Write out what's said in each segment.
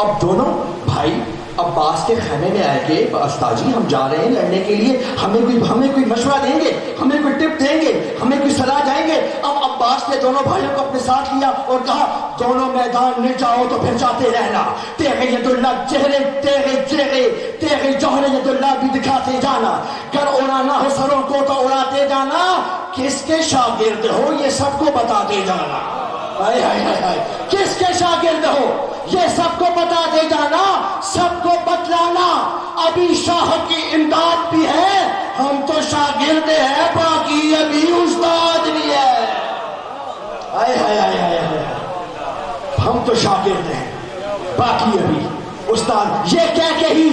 اب دونوں بھائی عباس کے خیمے میں آئے کہ استاد جی ہم جا رہے ہیں لڑنے کے لیے، ہمیں کوئی مشورہ دیں گے، ہمیں کوئی ٹپ دیں گے، ہمیں کوئی صلاح جائیں گے؟ اب عباس نے دونوں بھائیوں کو اپنے ساتھ لیا اور کہا دونوں میدان میں جاؤ تو پھر جاتے رہنا، تیرے ید اللہ چہرے تیرے جوہر ید اللہ بھی دکھاتے جانا، گر اڑانا ہو سروں کو تو اڑاتے جانا، کس کے شاگرد ہو یہ سب کو بتاتے جانا، ہائے ہائے ہائے ہائے، کس کے شاگرد ہو یہ سب کو بتاتے جانا، سب کو بتلانا، ابھی شاہ کی امداد بھی ہے، ہم تو شاگرد ہیں باقی ابھی استاد بھی ہے، ہائے ہائے ہائے ہائے ہائے، ہم تو شاگرد ہیں باقی ابھی استاد۔ یہ کہہ کے ہی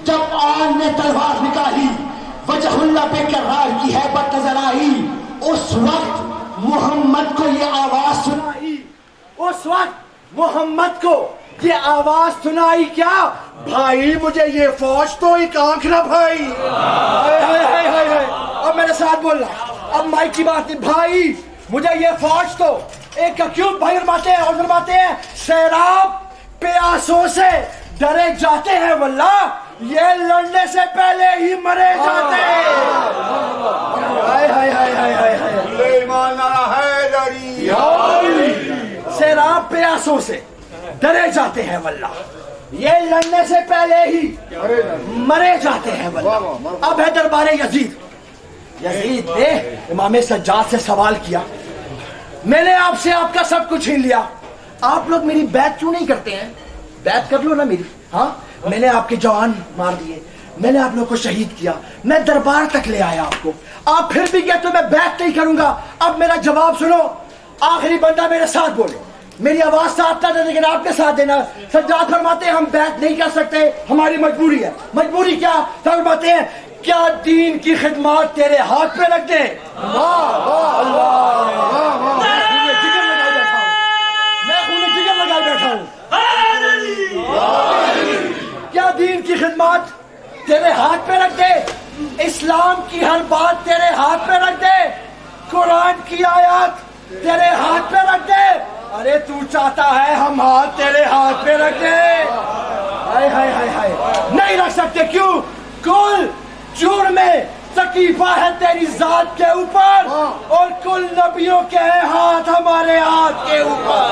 جب آن نے تلوار نکالی، وجہ اللہ پہ کرار کی ہیبت نظر آئی، اس وقت محمد کو یہ آواز سنائی، اس وقت محمد کو یہ آواز سنائی، کیا بھائی مجھے یہ فوج تو ایک آنکھ نہ بھائی، اب میرے ساتھ بول رہا، اب مائک کی بات نہیں، بھائی مجھے یہ فوج تو ایک کیوں بھائی فرماتے ہیں اور فرماتے ہیں سیراب پیاسوں سے ڈرے جاتے ہیں واللہ یہ لڑنے سے پہلے ہی مرے جاتے ہیں، سیراب پیاسوں سے ڈرے جاتے ہیں واللہ یہ لڑنے سے پہلے ہی مرے جاتے ہیں واللہ۔ اب ہے دربار یزید نے امام سجاد سے سوال کیا، میں نے آپ سے آپ کا سب کچھ چھین لیا، آپ لوگ میری بیعت کیوں نہیں کرتے ہیں؟ بیعت کر لو نا میری، ہاں میں نے آپ کے جوان مار دیے، میں نے آپ لوگ کو شہید کیا، میں دربار تک لے آیا آپ کو، آپ پھر بھی کہتے ہو میں بیعت نہیں کروں گا۔ اب میرا جواب سنو، آخری بندہ میرے ساتھ بولے، میری آواز ساتھ نہ دے لیکن آپ کے ساتھ دینا۔ سجاد فرماتے ہیں ہم بیعت نہیں کر سکتے، ہماری مجبوری ہے۔ مجبوری کیا؟ فرماتے ہیں کیا دین کی خدمات تیرے ہاتھ پہ رکھ دیں؟ میں خون جگر لگائے بیٹھا ہوں، کیا دین کی خدمات تیرے ہاتھ پہ رکھ دے، اسلام کی ہر بات تیرے ہاتھ پہ رکھ دے، قرآن کی آیات تیرے ہاتھ پہ رکھ دے؟ ارے تو چاہتا ہے ہم ہاتھ تیرے ہاتھ پہ رکھ دے؟ ہائے ہائے ہائے ہائے، نہیں رکھ سکتے۔ کیوں؟ کل جرم ثقیفہ ہے تیری ذات کے اوپر اور کل نبیوں کے ہاتھ ہمارے ہاتھ کے اوپر۔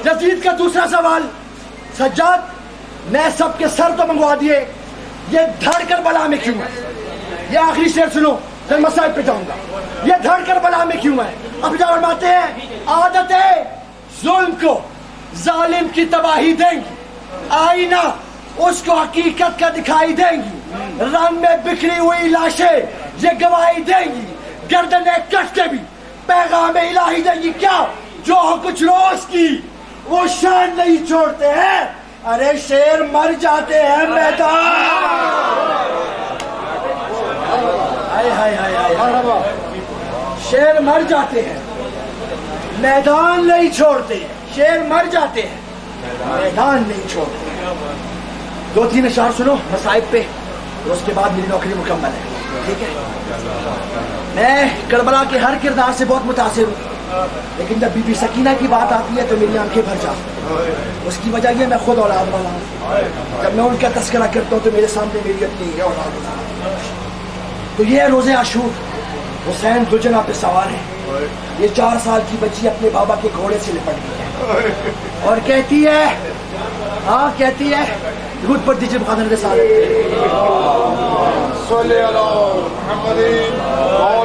یزید کا دوسرا سوال، سجاد میں سب کے سر تو منگوا دیے، یہ دھڑ کربلا میں کیوں ہے؟ یہ آخری شعر سنو پھر مسائل پہ جاؤں گا، یہ دھڑ کربلا میں کیوں ہے؟ اب جا فرماتے ہیں عادت ظلم کو ظالم کی تباہی دیں گی، آئینہ اس کو حقیقت کا دکھائی دیں گی، رن میں بکھری ہوئی لاشیں یہ گواہی دیں گی، گردنیں کٹ کے بھی پیغام الہی دیں گی۔ کیا جو کچھ روز کی وہ شان نہیں چھوڑتے ہیں؟ ارے شیر مر جاتے ہیں شیر مر جاتے ہیں میدان نہیں چھوڑتے، شیر مر جاتے ہیں میدان نہیں چھوڑتے۔ دو تین اشعار سنو مصائب پہ، اس کے بعد میری نوکری مکمل ہے، ٹھیک ہے؟ میں کربلا کے ہر کردار سے بہت متاثر ہوں، لیکن جب بی بی سکینہ کی بات آتی ہے تو میری آنکھیں بھر جاتی۔ اس کی وجہ یہ میں خود اولاد والا ہوں، جب میں ان کا تذکرہ کرتا ہوں تو میرے سامنے میری اپنی اولاد ہوتا ہے۔ تو یہ روز عاشور، حسین دجنہ پہ سوار ہے، یہ 4 سال کی بچی اپنے بابا کے گھوڑے سے لپٹ گئی ہے اور کہتی ہے، ہاں کہتی ہے، دودھ پر دیجیے بخادر کے ساتھ،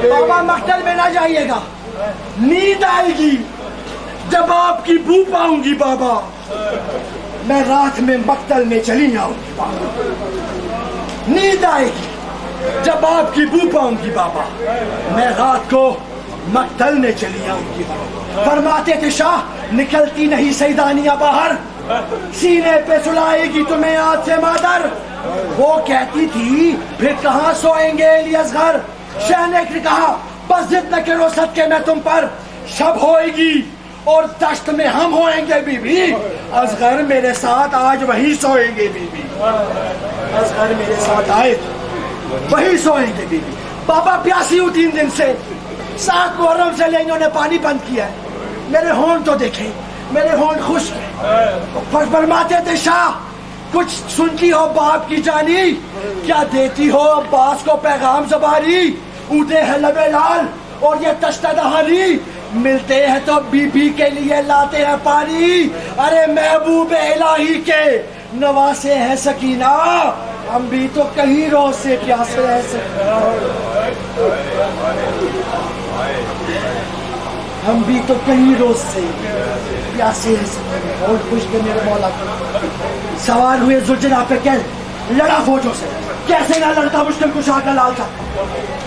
بابا مقتل میں نہ جائیے گا، نیند آئے گی جب آپ کی بو پاؤں گی بابا، میں رات میں مقتل میں چلی آؤں گی، نیند آئے گی جب آپ کی بو پاؤں گی بابا، میں رات کو مقتل میں چلی آؤں گی بابا۔ فرماتے تھے شاہ نکلتی نہیں سیدانیہ باہر، سینے پہ سلائے گی تمہیں آج سے مادر، وہ کہتی تھی پھر کہاں سوئیں گے علی اصغر، شہنک نے کہا بس ضد نہ کرو صدقے میں تم پر، شب ہوئے گی اور دشت میں ہم ہوئیں گے بی بی، اصغر میرے ساتھ آج وہی سوئیں گے بی بی، اصغر میرے ساتھ آئے وہی سوئیں گے بی بی۔ بابا پیاسی ہوں 3 دن سے، 7 محرم سے لے انہوں نے پانی بند کیا ہے. میرے ہونٹ تو دیکھیں, میرے ہونٹ خشک ہیں. فرماتے تھے شاہ کچھ سنتی ہو باپ کی جانی, کیا دیتی ہو عباس کو پیغام زبانی. اودے ہے لبے لال اور یہ تشتہ دہانی, ملتے ہیں تو بی بی کے لیے لاتے ہیں پانی. ارے محبوب الہی کے نواسے ہیں سکینہ, ہم بھی تو کہیں روز سے پیاسے ہیں سکینہ. ہم بھی تو کہیں روز سے پیاسے ہیں سکینہ. اور خوش کے میرے مولا سوار ہوئے زلجنا پہ کیسے لڑا فوجوں سے, کیسے نہ لڑتا مشکل کشا کا لال تھا.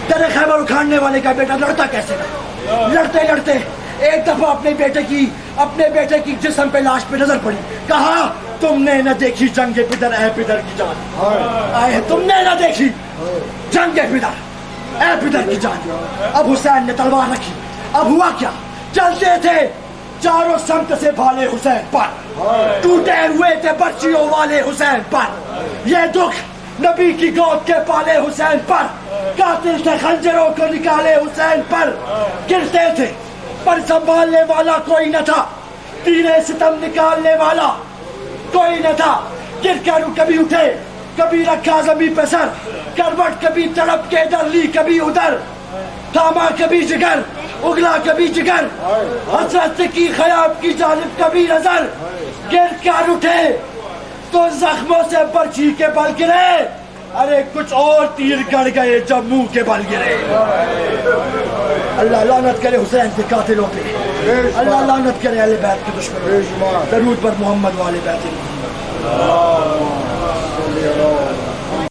تیرے خیبر اکھاڑنے والے کا بیٹا لڑتا کیسے نہ. لڑتے لڑتے ایک دفعہ اپنے بیٹے کی جسم پہ لاش پہ نظر پڑی. کہا تم نے نہ دیکھی جنگ پدر اے پدر کی جان. آئے تم نے نہ دیکھی جنگ پدر اے پدر کی جان. اب حسین نے تلوار رکھی. اب ہوا کیا, چلتے تھے چاروں سمت سے بھالے حسین پر, ٹوٹے ہوئے تھے برچیوں والے حسین پر. یہ دکھ نبی کی گود کے پالے حسین پر, قاتل تھے خنجروں کو نکالے حسین پر. گرتے تھے پر سنبھالنے والا کوئی نہ تھا, تیرے ستم نکالنے والا کوئی نہ تھا. گر کر کبھی اٹھے کبھی رکھا زمین پہ سر, کروٹ کبھی تڑپ کے ادھر لی کبھی ادھر, تھاما کبھی جگر اگلا کبھی جگر, حسرت کی خیاب کی جانب کبھی نظر. گر کر اٹھے تو زخموں سے برچھی کے بل گرے, ارے کچھ اور تیر گڑ گئے جب منہ کے بل گرے. اللہ لعنت کرے حسین کے قاتلوں پہ, اللہ لعنت کرے اہل بیت کے دشمنوں. درود پر محمد والے بیت محمد.